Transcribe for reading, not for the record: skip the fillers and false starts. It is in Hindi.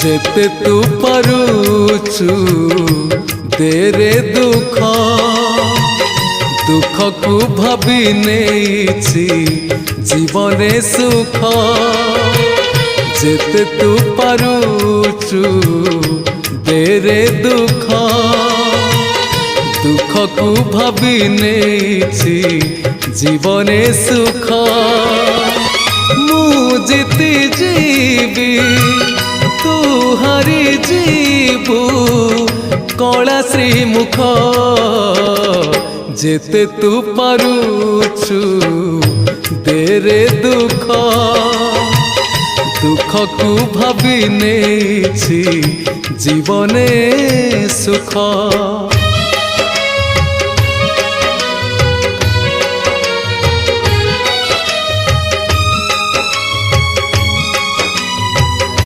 जेते तू पारुचु तेरे दुख दुख को भाभी नेछि जीवने सुख जेते तू पारुचु तेरे दुख दुख को भाभी नेछि जीवने सुख मु जीती जीवी तू हारी जीवु कला श्रीमुख जेते तू पारुचु तेरे दुख दुख को भाभी नेछि जीवने सुख।